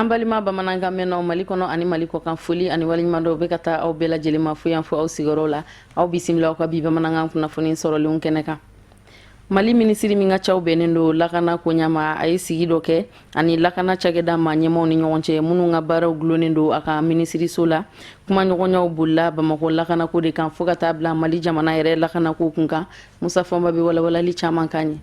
An balima bamanankan mɛnnaw Mali kɔnɔ ani Mali kɔkan foli ani waleɲuman dɔw bɛ ka taa aw bɛɛ lajɛlen ma fo yan fo aw sigiyɔrɔ la aw bisimila aw ka bi bamanankan kunnafoni sɔrɔlenw kɛnɛ kan. Mali minisiri min ka caw bɛnnen don lakana koɲa ma a ye sigi dɔ kɛ ani lakana cakɛda maa ɲɛmaw ni ɲɔgɔn cɛ minnu ka baaraw gulonnen don a ka minisiriso la. Kuma ɲɔgɔnyaw bolila Bamakɔ lakanako de kan fo ka taa bila Mali jamana yɛrɛ lakanako kun kan. Musa Fɔnba bɛ walawalali caman kan ye.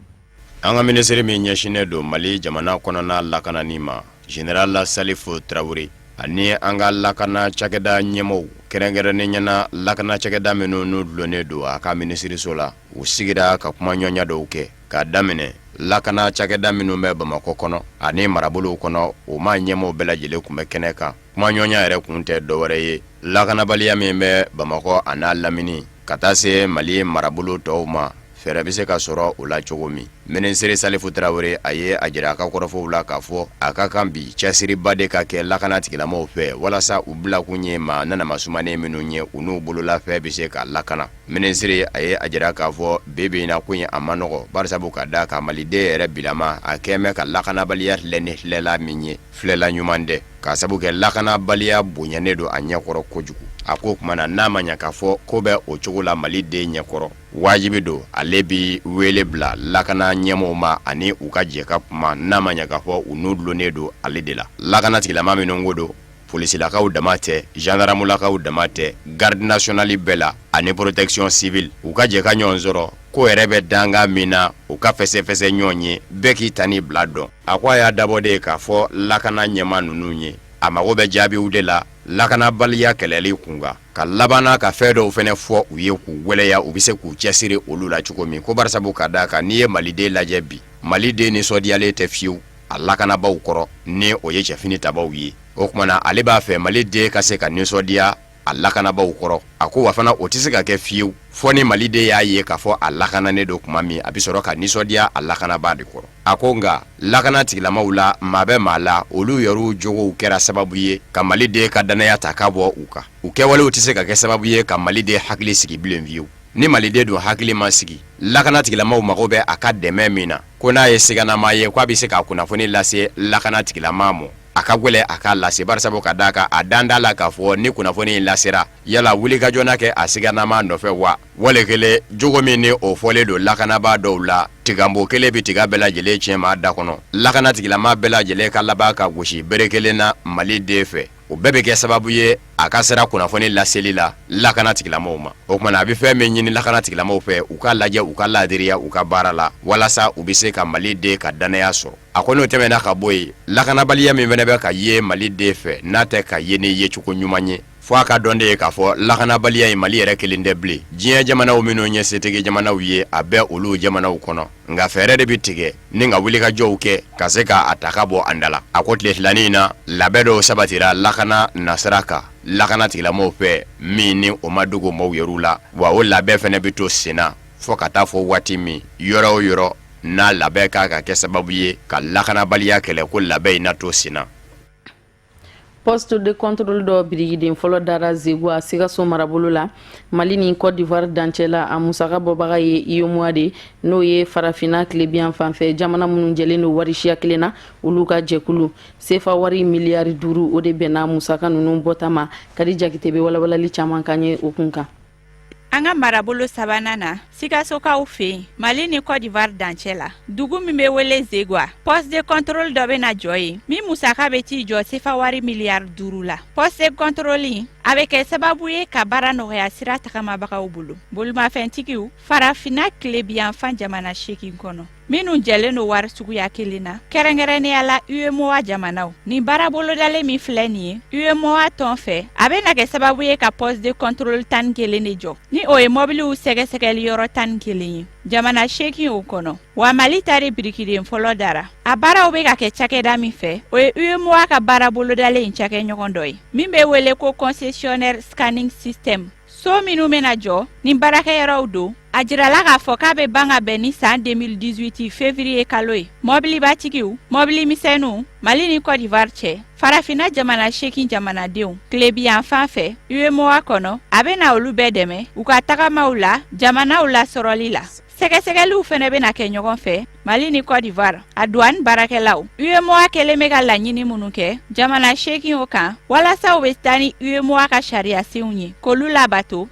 An ka minisiri min ɲɛsinnen don Mali jamana kɔnɔna lakanani ma General Salifo Traoré ani an ka lakana cakɛda ɲɛmaw kɛrɛnkɛrɛnnen ɲɛna lakana cakɛda minnu n'u dulonnen don a ka minisiriso la u sigira ka kuma ɲɔgɔnya dɔw kɛ k'a daminɛ lakana cakɛda minnu bɛ Bamakɔ kɔnɔ ani marabolow kɔnɔ o ma ɲɛmaw bɛɛ lajɛlen kun bɛ kɛnɛ kan. Kuma ɲɔgɔnya yɛrɛ kun tɛ dɔwɛrɛ ye lakanabaliya min bɛ Bamakɔ a n'a lamini ka taa se Mali marabolo tɔw ma fɛrɛ bɛ se ka sɔrɔ o la cogo min. Minisiri Salifo Traoré a ye a jira a ka kɔrɔfɔw la k'a fɔ a ka kan bi cɛsiriba de ka kɛ lakana tigilamaw fɛ walasa u bila kun ye maa nanama sumanen minnu ye u n'u bololafɛ bɛ se ka lakana. Minisiri a ye a jira k'a fɔ bi in na kun ye a ma nɔgɔ barisabu ka da ka Maliden yɛrɛ bilama a kɛmɛ ka lakanabaliya filɛ ni filɛla min ye filɛla ɲuman dɛ ka sabu kɛ lakanabaliya bonyanen don a ɲɛkɔrɔ kojugu. A ko kuma na n'a ma ɲɛ k'a fɔ ko bɛ o cogo la Maliden ɲɛkɔrɔ wajibi don ale bi wele bila lakana ɲɛmɔgɔw ma ani u ka jɛ ka kuma n'a ma ɲɛ k'a fɔ u n'u dulonnen don ale de la. Lakana tigilama minnu ko don polisilakaw dama tɛ gendarmulakaw dama tɛ garde nationale bɛɛ la ani protection civile u ka jɛ ka ɲɔgɔn sɔrɔ ko yɛrɛ bɛ danga min na u ka fɛsɛfɛsɛ ɲɔgɔn ye bɛɛ k'i ta ni bila dɔn. A ko a y'a dabɔ de k'a fɔ lakana ɲɛma ninnu ye a mago bɛ jaabiw de la lakanabaliya kɛlɛli kunga ka labana ka fɛn dɔw fɛnɛ fɔ u ye k'u wɛlɛya u bɛ se k'u cɛsiri olu la cogo min ko barisabu ka da kan n'i ye Maliden lajɛ bi Maliden nisɔndiyalen tɛ fiyewu a lakanabaw kɔrɔ ni o ye cɛfini tabaw ye. O kumana ale b'a fɛ Maliden ka se ka nisɔndiya a lakanabaw kɔrɔ. A ko wa fana o tɛ se ka kɛ fiyewu fɔ ni Maliden y'a ye k'a fɔ a lakananen don kuma min a bɛ sɔrɔ ka nisɔndiya a lakanaba de kɔrɔ. A ko nka lakana tigilamaw la maa bɛ maa la olu yɛrɛw jogow kɛra sababu ye ka Maliden ka danaya ta ka bɔ u kan. U kɛwalew tɛ se ka kɛ sababu ye ka Maliden hakili sigi bilen fiyewu. Ni Maliden don hakili ma sigi lakana tigilamaw mago bɛ a ka dɛmɛ min na ko n'a ye siganama ye k'a bɛ se ka kunnafoni lase lakana tigilama ma a ka gwɛlɛ a ka lase barisabu ka da kan a danda la k'a fɔ ni kunnafoni in lasera yala wuli ka jɔna kɛ a siganama nɔfɛ wa wale kelen jogo min ni o fɔlen don lakanaba dɔw la tigambo kelen bɛ tiga bɛɛ lajɛlen tiɲɛ maa da kɔnɔ lakana tigilama bɛɛ lajɛlen ka laban ka gosi bere kelen na Maliden fɛ o bɛɛ bɛ kɛ sababu ye a ka sera kunnafoni laseli la lakana tigilamaw ma. O kumana a bɛ fɛn min ɲini lakana tigilamaw fɛ u ka lajɛ u ka ladiriya u ka baara la walasa u bɛ se ka Maliden ka danaya sɔrɔ. A ko n'o tɛmɛna ka bɔ yen lakanabaliya min fɛnɛ bɛ ka ye Maliden fɛ n'a tɛ ka ye ni yecogo ɲuman ye fo a ka dɔn de ye k'a fɔ lakanabaliya ye Mali yɛrɛ kelen tɛ bilen diɲɛ jamanaw minnu ye setigi jamanaw ye a bɛ olu jamanaw kɔnɔ nka fɛɛrɛ de bɛ tigɛ ni ka wulikajɔw kɛ ka se k'a ta ka bɔ an da la. A ko tile filanin in na labɛn dɔw sabatira lakana nasira kan lakana tigilamaw fɛ min ni o ma dogo maaw yɛrɛw la wa o labɛn fɛnɛ bɛ to senna fo ka taa fɔ waati min yɔrɔ o yɔrɔ n'a labɛn ka kɛ sababu ye ka lakanabaliya kɛlɛ ko labɛn in na to senna. Poste de contrôle dɔ birigiden fɔlɔ dara Zegu a Sikaso marabolo la Mali ni Côte d'Ivoire dancɛ la a musaka bɔbaga ye UEMOA de n'o ye farafina tilebiyan fanfɛ jamana minnu jɛlen don wari siya kelen na olu ka jɛkulu CFA wari miliyari 5 o de bɛnna musaka ninnu bɔta ma. Kadija Kite bɛ walawalali caman kan ye o kun kan. An ka marabolo sabanan na Sikasokaw fɛ yen Mali ni Côte d'Ivoire dancɛ la dugu min bɛ wele Zegu poste de contrôle dɔ bɛna jɔ yen min musaka bɛ t'i jɔ CFA wari miliyari 5 la. Poste de contrôle a bɛ kɛ sababu ye ka baara nɔgɔya sira tagamabagaw bolo bolimafɛntigiw farafina tilebiyanfan jamana 8 kɔnɔ minnu jɛlen don wari suguya kelen na kɛrɛnkɛrɛnnenya la UEMOA jamanaw ni baara bolodalen min filɛ nin ye UEMOA tɔn fɛ a bɛna kɛ sababu ye ka poste de contrôle 11 de jɔ ni o ye mobiliw sɛgɛsɛgɛli yɔrɔ 11 ye jamana 8 o kɔnɔ wa Mali tari birikiden fɔlɔ dara a baaraw bɛ ka kɛ cakɛda min fɛ o ye UEMOA ka baara bolodalen cakɛ ɲɔgɔn dɔ ye min bɛ wele ko concessionnaire scanning system so minnu bɛna jɔ ni baarakɛyɔrɔw don a jirala k'a fɔ k'a bɛ ban ka bɛn ni san 2018 février kalo ye mobilibatigiw mobilimisɛnninw Mali ni Côte d'Ivoire cɛ farafina jamana 8 jamanadenw tilebiyan fan fɛ UEMOA kɔnɔ a bɛna olu bɛɛ dɛmɛ u ka tagamaw la jamanaw la sɔrɔli la sɛgɛsɛgɛliw fɛnɛ bɛna kɛ ɲɔgɔn fɛ Mali ni Côte d'Ivoire a douane barakɛlaw UEMOA kɛlen bɛ ka laɲini minnu kɛ jamana 8 o kan walasa u bɛ taa ni UEMOA ka sariya senw ye k'olu labato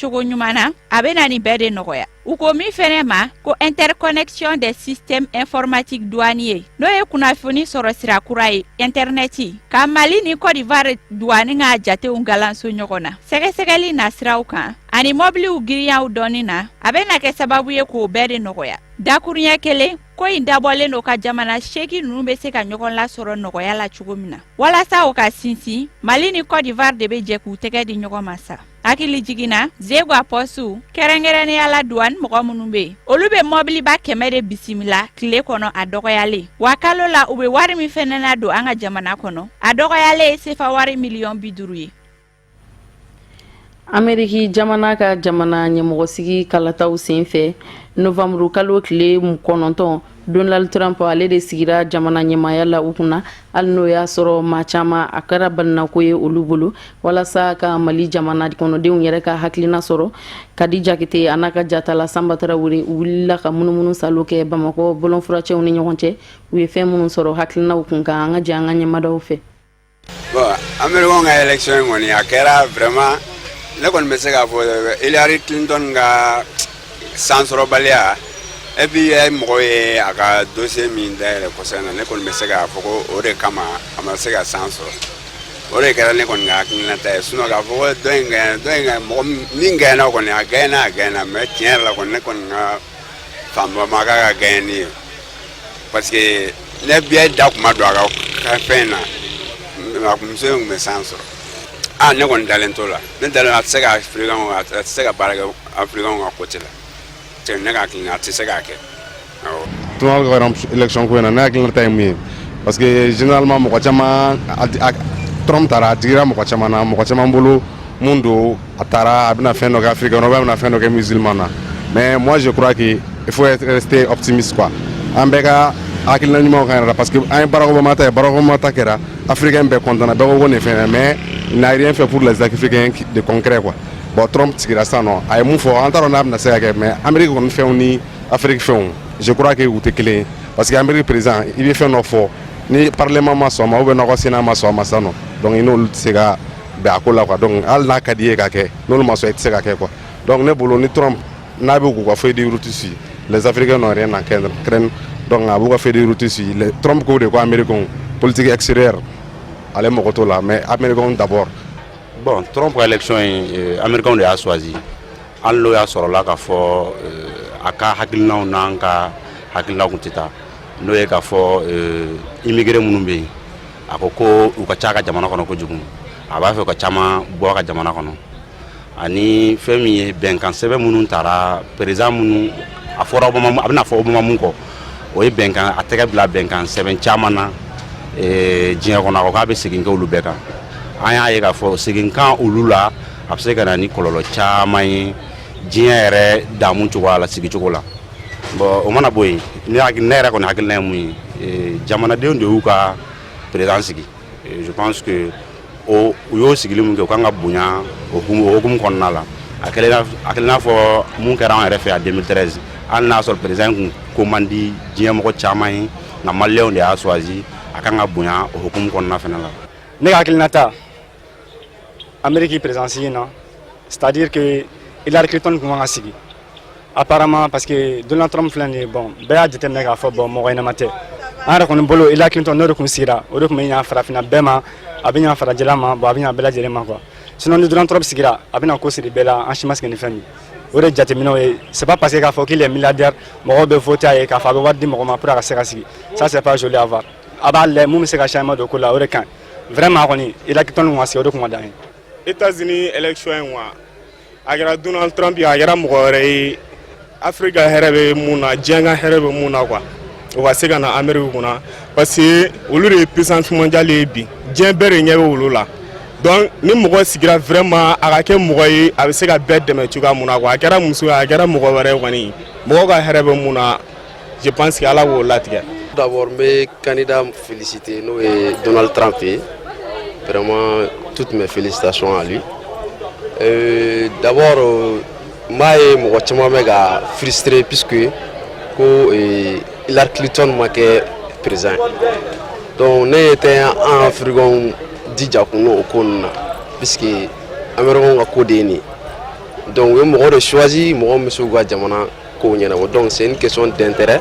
cogo ɲuman na a bɛ na ni bɛɛ de nɔgɔya u ko min fɛnɛ ma ko interconnexion des systèmes informatiques douaniers n'o ye kunnafoni sɔrɔ sira kura ye interneti ka Mali ni Côte d'Ivoire douane ka jatew galanso ɲɔgɔn na sɛgɛsɛgɛli na siraw kan ani mobiliw giriyaw dɔɔni na a bɛ na kɛ sababu ye k'o bɛɛ de nɔgɔya dakuruɲɛ kelen ko in dabɔlen do ka jamana 8 ninnu bɛ se ka ɲɔgɔn lasɔrɔ nɔgɔya la cogo min na walasa o ka sinsin Mali ni Côte d'Ivoire de bɛ jɛ k'u tɛgɛ di ɲɔgɔn ma sa hakili jiginna Zegwa Postu kɛrɛnkɛrɛnnenya la douane mɔgɔ minnu bɛ yen olu bɛ mobiliba 100 de bisimila tile kɔnɔ a dɔgɔyalen wa kalo la u bɛ wari min fɛnɛ na don an ka jamana kɔnɔ a dɔgɔyalen ye sefa wari miliyɔn 50 ye Ameriki jamana ka jamana ɲɛmɔgɔsigi kalataw senfɛ novembre kalo tile 9 Donald Trump ale de sigira jamana ɲɛmaya la u kunna hali n'o y'a sɔrɔ maa caman a kɛra balinako ye olu bolo walasa ka Mali jamana kɔnɔdenw yɛrɛ ka hakilina sɔrɔ Kadi Jakite a n'a ka jatala Samba Traoré u wulila ka munumunu salo kɛ Bamakɔ bolonfuracɛw ni ɲɔgɔn cɛ u ye fɛn minnu sɔrɔ hakilinaw kun kan an ka jɛ an ka ɲɛmadaw fɛ. Bon Amerikɛnw ka élection kɔni a kɛra vraiment ne kɔni bɛ se k'a fɔ Hillary Clinton ka sansɔrɔbaliya et puis mɔgɔ ye a ka dossier min dayɛlɛ kosɛbɛ na ne kɔni bɛ se k'a fɔ ko o de kama a ma se ka san sɔrɔ o de kɛra ne kɔni ka hakilinata ye sinon k'a fɔ ko dɔ in gagné mɔgɔ min gagné kɔni a gagné mais tiɲɛ yɛrɛ la kɔni ne kɔni ka fanba ma k'a ka gagné ye parce que ne FBI da kuma don a ka fɛn na muso in tun bɛ san sɔrɔ ne kɔni dalen t'o la ne dalen a tɛ se ka Africain a tɛ se ka baara kɛ Africain ka côté la. Ne ka hakilina a tɛ se k'a kɛ Trump ka élection ko in na ne hakilinata ye mun ye parce que généralement mɔgɔ caman Trump taara a digira mɔgɔ caman na mɔgɔ caman bolo mun don a taara a bɛna fɛn dɔ kɛ Africain na ou bien a bɛna fɛn dɔ kɛ musulman na mais moi je crois que il faut rester optimiste quoi an bɛɛ ka hakilina ɲumanw kan yɛrɛ parce que an ye Barack Obama ta ye Barack Obama ta kɛra Africain bɛɛ content na bɛɛ ko ko nin fɛn mais il n'a rien fait pour les Africains de concret quoi. Bon, Trump sigira sisan nɔ a ye mun fɔ an t'a dɔn n'a bɛna se ka kɛ mais Amérique kɔni fɛnw ni Afrique fɛnw je crois que u tɛ kelen ye parce que Amérique président i bɛ fɛn dɔ fɔ ni parlement ma sɔn ma ou bien n'aw ka Sénat ma sɔn ma sisan nɔ donc i n'olu tɛ se ka bɛn a ko la quoi donc hali n'a ka di ye ka kɛ n'olu ma sɔn i tɛ se ka kɛ quoi donc ne bolo ni Trump n'a bɛ k'u ka feuille de route suivre les Africains n'ont rien à craindre donc a b'u ka feuille de route suivre Trump ko de ko Américains politique extérieure ale mɔgɔ t'o la mais Américains d'abord. Bon, Trump ka élection Américain de y'a choisi. Hali n'o y'a sɔrɔla k'a fɔ a ka hakilinaw n'an ka hakilinaw kun tɛ taa n'o ye k'a fɔ immigré minnu bɛ yen a ko ko u ka ca a ka jamana kɔnɔ kojugu a b'a fɛ ka caman bɔ a ka jamana kɔnɔ ani fɛn min ye bɛnkan sɛbɛn minnu taara président minnu a fɔra Obama a bɛna fɔ Obama mun kɔ o ye bɛnkan a tɛgɛ bila bɛnkan sɛbɛn caman na diɲɛ kɔnɔ a ko k'a bɛ segin kɛ olu bɛɛ kan. An y'a ye k'a fɔ seginkan olu la a bɛ se ka na ni kɔlɔlɔ caman ye diɲɛ yɛrɛ damu cogoya la sigicogo la bon o mana bɔ yen ne yɛrɛ kɔni hakilina ye mun ye jamanadenw de y'u ka président sigi je pense que u y'o sigili mun kɛ u kan ka bonya o hukumu kɔnɔna la a kɛlen n'a fɔ mun kɛra an yɛrɛ fɛ yan 2013 hali n'a sɔrɔ président kun ko man di diɲɛ mɔgɔ caman ye nka maliyɛnw de y'a choisi a kan ka bonya o hukumu kɔnɔna fana la. Ne ka hakilinata Amérique président sigi na c'est-à-dire que Hillary Clinton kun kan ka sigi apparemment parce que Donald Trump filɛ nin ye bon bɛɛ y'a jateminɛ k'a fɔ bon mɔgɔ ɲɛnama tɛ an yɛrɛ kɔni bolo Hillary Clinton n'o de kun sigira o de kun bɛ ɲa farafinna bɛɛ ma a bɛ ɲa farajɛla ma bon a bɛ ɲa bɛɛ lajɛlen ma quoi sinon ni Donald Trump sigira a bɛna ko siri bɛɛ la an si ma sigi ni fɛn min o de jateminɛw ye c'est pas parce que k'a fɔ qu'il est milliardaire mɔgɔw bɛ voter a ye k'a fɔ a bɛ wari di mɔgɔ ma pour a ka se ka sigi ça c'est pas joli à voir a b'a lajɛ mun bɛ se ka changement don ko la o de ka ɲi vraiment kɔni Hillary Clinton kun ka sigi o de kun ka d'an ye. États-Unis élection in wa a kɛra Donald Trump ye a kɛra mɔgɔ wɛrɛ ye Afrique ka hɛrɛ bɛ mun na diɲɛ ka hɛrɛ bɛ mun na quoi o ka se ka na Amérique kunna parce que olu de ye puissance mondiale ye bi diɲɛ bɛɛ de ɲɛ bɛ olu la donc ni mɔgɔ sigira vraiment a ka kɛ mɔgɔ ye a bɛ se ka bɛɛ dɛmɛ cogoya mun na quoi a kɛra muso ye a kɛra mɔgɔ wɛrɛ ye kɔni mɔgɔw ka hɛrɛ bɛ mun na je pense que Ala b'o latigɛ. D'abord n bɛ candidat féliciter n'o ye Donald Trump ye vraiment toutes mes félicitations à lui. D'abord, moi, je suis frustré puisque Hillary Clinton ma kɛ président donc ne était en Afrique dija kun o ko na puisque Américain ka ko de ni donc o mɔgɔ de choisi mɔgɔ min se ka jamana ko ɲɛnabɔ donc c'est une question d'intérêt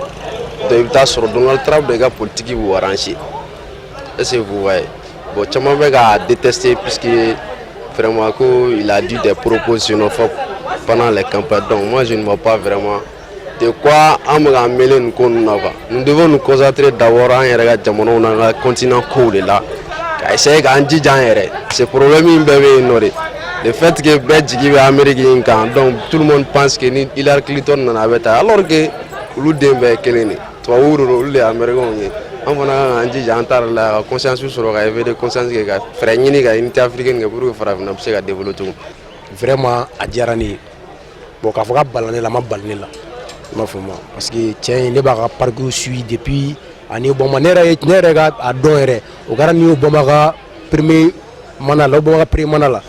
donc il t'a sur Donald Trump de ka politique vous arranger est-ce que vous voyez bon caman bɛ ka détester puisque vraiment il a dit des propos xénophobes pendant les campagnes donc moi je ne vois pas vraiment de quoi nous devons nous concentrer d'abord en un continent cool là. Essayer ce problème le fait que Belgique est américain donc tout le monde pense que Hillary Clinton n'en avait alors que l'Udembe Kelene, toi ou les Américains, on a un la conscience sur la conscience que frère unité africaine pour faire développer vraiment à Djarani. Bon, quand on a balané la parce que tiens ne b'a parcours suit depuis ani bon manera ne rega a donere o garani o bomaga premier manala bomaga premier manala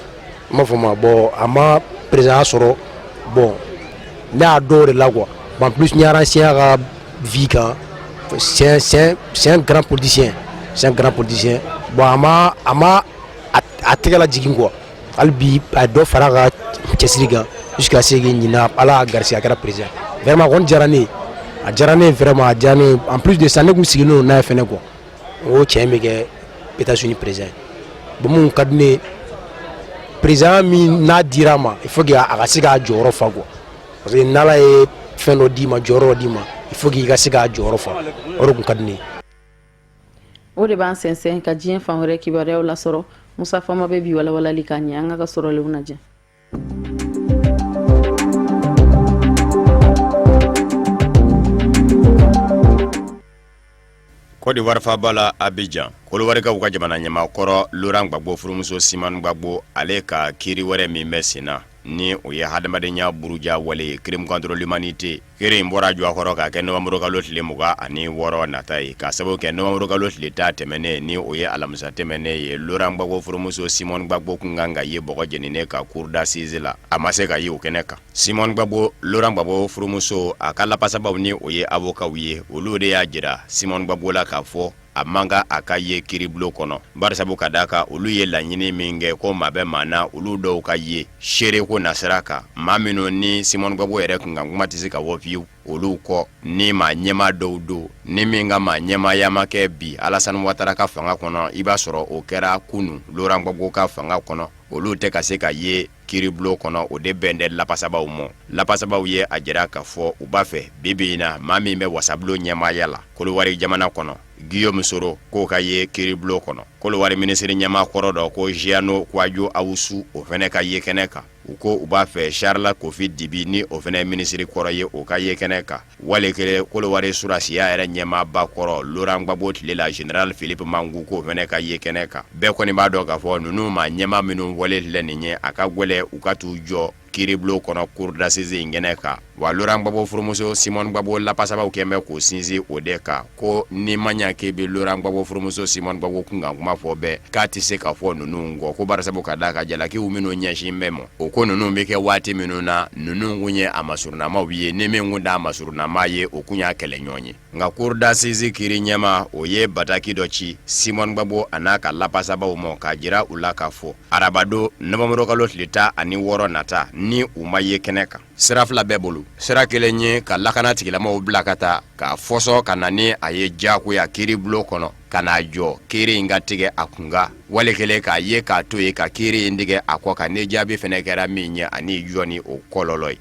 ma fama bon ama président soro bon ne a dore là quoi en plus nyara ancien ga vika c'est un grand politicien bon ama a tegala jigin quoi albi a do faraga chesriga jusqu'à ce que nina ala Garcia kara président vraiment on jarane a jarane vraiment jarane en plus de ça ne sigino na fene quoi o cheme ke États-Unis président bon mon kadne président mi na dirama il faut que a siga joro fa quoi parce que nala e feno di ma joro di ma il faut que ga siga joro fa oro kun kadne o de ban sensen ka jien fa hore ki bare la soro musa fama be bi wala likanya anga ka soro le unaje Côte d'Ivoire fabala Abidjan kolowari ka uka jamana nyama koro Laurent Gbagbo furumuso Simon Gbagbo ale ka kiri wɛrɛ min bɛ senna ni o ye hadamadenya buruja wale crime contre l'humanité kiri bɔra jɔ kɔrɔ ka kɛ novembre kalo tile 26 nata ye ka sababu kɛ novembre kalo tile 10 tɛmɛnen ni o ye alamisa tɛmɛnen ye Laurent Gbagbo furumuso Simon Gbagbo kun kan ka ye bɔgɔ jeninen ka cour d'assises la a ma se ka ye o kɛnɛ kan Simon Gbagbo Laurent Gbagbo furumuso a ka lapasabaw ni o ye avocat ye olu de y'a jira Simon Gbagbo la k'a fɔ a manga a ka ye kiriblo kɔnɔ barisabu ka daka olu ye laɲini min kɛ ko maa bɛ maa na olu dɔw ka ye seere ko nasira kan maa minnu ni Simon Gbagbo yɛrɛ kun kan kuma tɛ se ka wɔ fiyewu olu kɔ ni maa ɲɛma dɔw don ni min ka maa ɲɛmaya ma kɛ bi Alassane Ouattara ka fanga kɔnɔ i b'a sɔrɔ o kɛra kunu Laurent Gbagbo ka fanga kɔnɔ olu tɛ ka se ka ye kiriblo kɔnɔ o de bɛn dɛ lapasabaw mɔ lapasabaw ye a jira ka fɔ u b'a fɛ bibi in na maa min bɛ wasabilo ɲɛmaya la Kolowari jamana kɔnɔ Guillaume Soro k'o ka ye kiriblo kɔnɔ Kolowari ministre ɲɛma kɔrɔ dɔ ko Giano Kouadio Awusu o fɛnɛ ka ye kɛnɛ kan u ko u b'a fɛ Charles Kofi Dibi ni o fɛnɛ ministre kɔrɔ ye o ka ye kɛnɛ kan wale kele Kolowari surasiya yɛrɛ ɲɛma ba kɔrɔ Laurent Gbagbo tile la général Philippe Mangu k'o fɛnɛ ka ye kɛnɛ kan bɛɛ kɔni b'a dɔn k'a fɔ ninnu ma ɲɛma minnu wale filɛ nin ye a ka gwɛlɛ u ka t'u jɔ kiriblo kɔnɔ cour d'assises in kɛnɛ kan wa Laurent Gbagbo furumuso Simon Gbagbo lapasabaw kɛn bɛ k'o sinsin o de kan ko ni ma ɲa k'i bɛ Laurent Gbagbo furumuso Simon Gbagbo kun kan kuma fɔ bɛɛ k'a tɛ se ka fɔ ninnu kɔ ko barisabu ka da ka jalakiw minnu ɲɛsin bɛ ma o ko ninnu bɛ kɛ waati minnu na ninnu kun ye a masurunamaw ye ni min kun da masurunama ye o kun y'a kɛlɛ ɲɔgɔn ye nka cour d'assises kiri ɲɛma o ye bataki dɔ ci Simon Gbagbo a n'a ka lapasabaw ma k'a jira u la k'a fɔ arabado novembre kalo tile 16 nata ni u ma ye kɛnɛ kan sira fila bɛɛ bolo sira kelen ye ka lakana tigilamaw bila ka taa ka fɔsɔ ka na ni a ye jagoya kiriblo kɔnɔ ka n'a jɔ kiri in ka tigɛ a kunga wale kelen k'a ye k'a to ye ka kiri in tigɛ a kɔ kan ni jaabi fɛnɛ kɛra min ye ani jɔ ni o kɔlɔlɔ ye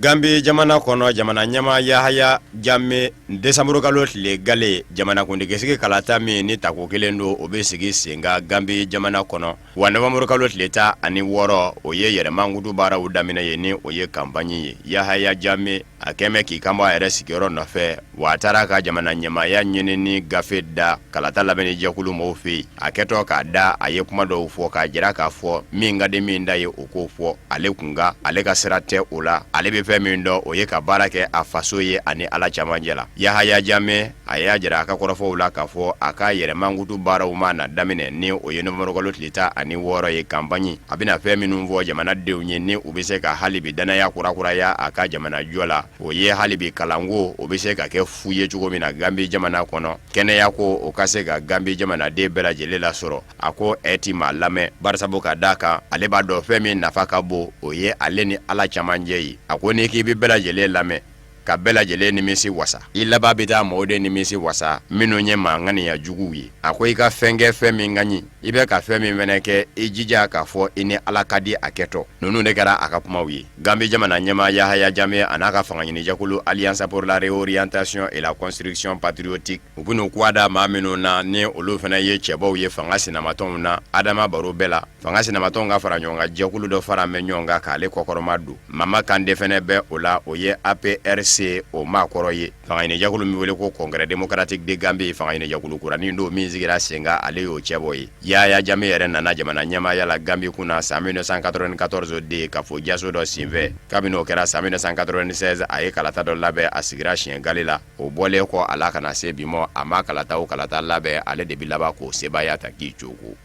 Gambie jamana kɔnɔ jamana ɲɛma Yahaya Jammeh décembre kalo tile gale jamana kundigisigi kalata min ni tako kelen do o bɛ sigi senga Gambie jamana kɔnɔ wa novembre kalo tile 16 o ye yɛrɛmankutu baaraw daminɛ ye ni o ye campagne ye Yahaya Jammeh a kɛmɛ k'i kanbɔ a yɛrɛ sigiyɔrɔ nɔfɛ wa a taara ka jamana ɲɛmaya ɲini ni gafe da kalata labɛnni jɛkulu mɔgɔw fɛ yen a kɛtɔ k'a da a ye kuma dɔw fɔ k'a jira k'a fɔ min ka di min da ye o k'o fɔ ale kunga ale ka sira tɛ o la ale bɛ fɛn min dɔ o ye ka baara kɛ a faso ye ani ala camancɛ la. Yahaya Jammeh a y'a jira a ka kɔrɔfɔw la k'a fɔ a ka yɛrɛmankutu baaraw ma na daminɛ ni o ye Novembre kalo tile 16 ye campagne a bɛna fɛn minnu fɔ jamanadenw ye ni u bɛ se ka hali bi danaya kurakuraya a ka jamana jɔ la. O ye hali bi kalanko o bɛ se ka kɛ fu ye cogo min na Gambie jamana kɔnɔ. Kɛnɛya ko o ka se ka Gambie jamanaden bɛɛ lajɛlen lasɔrɔ. A ko ti ma lamɛn barisabu ka d'a kan ale b'a dɔn fɛn min nafa ka bon o ye ale ni ala camancɛ ye. A ko ni k'i bɛ bɛɛ lajɛlen lamɛn ka bɛɛ lajɛlen nimisi wasa i laban bɛ taa mɔgɔw de nimisi wasa minnu ye manganiya juguw ye. A ko i ka fɛn kɛ fɛn min ka ɲi i bɛ ka fɛn min fɛnɛ kɛ i jija k'a fɔ i ni ala ka di a kɛtɔ. Ninnu de kɛra a ka kumaw ye. Gambie jamana ɲɛmaa Yahaya Jammeh a n'a ka fangaɲinijɛkulu Alliance pour la réorientation et la construction patriotique u bɛn'u kuwa da maa minnu na ni olu fana ye cɛbaw ye fanga sinamatɔnw na Adama Barrow bɛɛ la. Fanga sinamatɔnw ka fara ɲɔgɔn kan jɛkulu dɔ fara mɛ ɲɔgɔn kan k'ale kɔkɔrɔma don. Mama Kande fana bɛ o la o ye APRC o maakɔrɔ ye. Fangaɲinijɛkulu min wele ko Congrès démocratique de Gambie fangaɲinijɛkulu kuranin don min sigira sen kan ale y'o cɛbɔ ye. Yahaya Jammeh yɛrɛ nana jamana ɲɛmaaya la Gambie kunna san 1994 de ka fɔ jaso dɔ senfɛ. Kabini o kɛra san 1996 a ye kalata dɔ labɛn a sigira siɲɛ gali la. O bɔlen kɔ a la ka na se bi ma a ma kalata o kalata labɛn ale de bi laban k'o sebaya ta k'i cogo.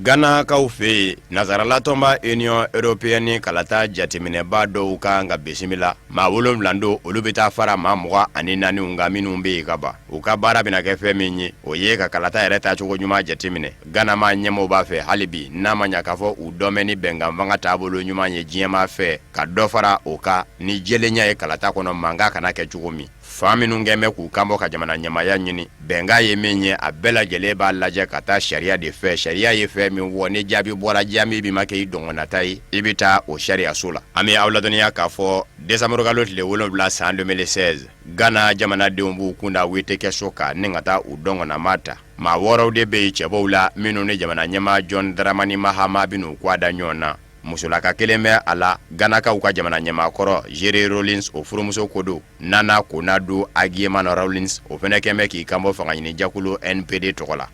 Ghana kaw fe nazaralatɔnba Union Européenne kalata jateminɛba dɔw kan ka bisimila maa 7 do olu bɛ taa fara maa 24 nga minnu bɛ yen ka ban u ka baara bɛna kɛ fɛn min ye o ye ka kalata yɛrɛ tacogo ɲuman jateminɛ. Ghana ma ɲɛmɔgɔw b'a fɛ hali bi n'a ma ɲa k'a fɔ u dɔmɛ ni bɛnkanfanga taabolo ɲuman ye diɲɛma fɛ ka dɔ fara o kan ni jɛlenya ye kalata kɔnɔ mankan kana kɛ cogo min. Fa minnu kɛn bɛ k'u kanbɔ ka jamana ɲɛmaya ɲini bɛnkan ye min ye a bɛɛ lajɛlen b'a lajɛ ka taa sariya de fɛ. Sariya ye fɛn min wɔ ni jaabi bɔra jaabi bi ma kɛ i dɔngɔnata ye i bɛ taa o sariyaso la. An bɛ aw ladɔnniya k'a fɔ décembre kalo tile 7 san 2016 Ghana jamanadenw b'u kunda wetekɛso kan ni ka taa u dɔngɔnama ta. Maa 6 de bɛ yen cɛbaw la minnu ni jamana ɲɛmaa John Dramani Mahama bɛn'u kuwa da ɲɔgɔn na. Musolaka kelen bɛ a la Ganakaw ka jamana ɲɛmaakɔrɔ Jerry Rawlings o furumuso ko don Nana Konado Agyemang Rawlings o fɛnɛ kɛn bɛ k'i kanbɔ fangaɲinijɛkulu NPD tɔgɔ la.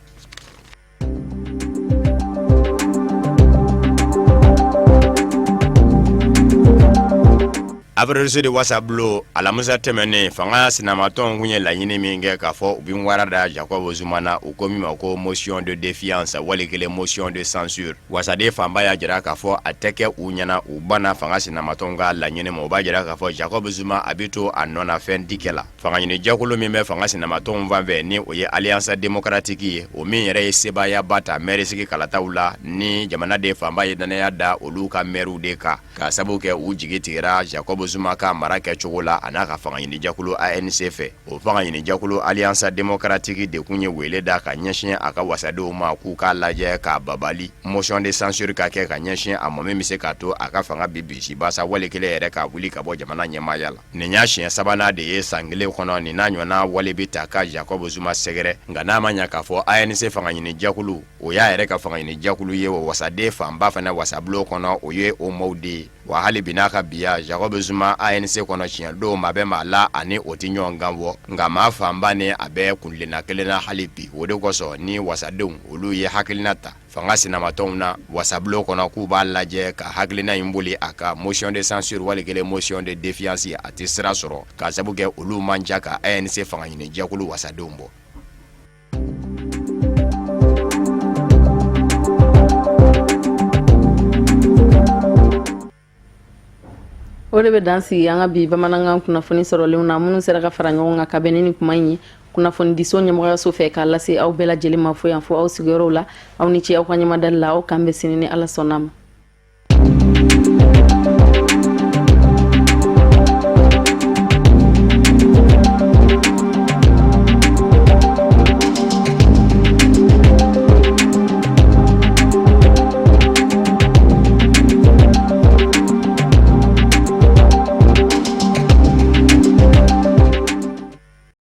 Avril de wasablo alamusa tɛmɛnen fanga sinamatɔn kun ye laɲini min kɛ k'a fɔ u bɛ wara da Jacob Zuma na u ko min ma ko motion de défiance wali kelen motion de censure. Wasaden fanba y'a jira k'a fɔ a tɛ kɛ u ɲɛna u banna fanga sinamatɔn ka laɲini ma o b'a jira k'a fɔ Jacob Zuma a bɛ to a nɔ na fɛn dikɛ la. Fangaɲinijɛkulu min bɛ fanga sinamatɔnw fan fɛ ni o ye Alliance démocratique ye o min yɛrɛ ye sebayaba ta maire sigi kalataw la ni jamanaden fanba ye danaya da olu ka maires de kan k'a sababu kɛ u jigi tigɛra Jacob Zuma ka mara kɛ cogo la a n'a ka fangaɲinijɛkulu ANC fɛ. O fangaɲinijɛkulu Alliance démocratique de kun ye wele da ka ɲɛsin a ka wasadenw ma k'u k'a lajɛ k'a babali motion de censure ka kɛ ka ɲɛsin a mɔ min bɛ se k'a to a ka fanga bi bisi basa wale kelen yɛrɛ ka wuli ka bɔ jamana ɲɛmaaya la. Nin y'a siɲɛ sabanan de ye san kelen kɔnɔ nin n'a ɲɔgɔnna wale bɛ ta ka Jacob Zuma sɛgɛrɛ nka n'a ma ɲa k'a fɔ ANC fangaɲinijɛkulu o y'a yɛrɛ ka fangaɲinijɛkulu ye o wasaden fanba fana wasabulon kɔnɔ o ye o maaw de ye wa hali bi n'a ka biya Jacob Zuma ANC kɔnɔ siɲɛ don ma bɛ maa la ani o tɛ ɲɔgɔn kan bɔ nka maa fanba ni a bɛ kuntilenna kelen na hali bi o de kosɔn ni wasadenw olu ye hakilina ta fanga sinamatɔnw na wasabulon kɔnɔ k'u b'a lajɛ ka hakilina in boli a ka motion de censure wali kelen motion de défiance a tɛ sira sɔrɔ k'a sabu kɛ olu man ca ka ANC fangaɲinijɛkulu wasadenw bɔ. O de bɛ dan sigi an ka bi bamanankan kunnafoni sɔrɔlenw na minnu sera ka fara ɲɔgɔn kan ka bɛn ni kuma in ye kunnafoni diso ɲɛmɔgɔyaso fɛ k'a lase aw bɛɛ lajɛlen ma fo yan fo aw sigiyɔrɔw la aw ni ce aw ka ɲɛmadali la aw kan bɛ sini ni Ala sɔnna ma.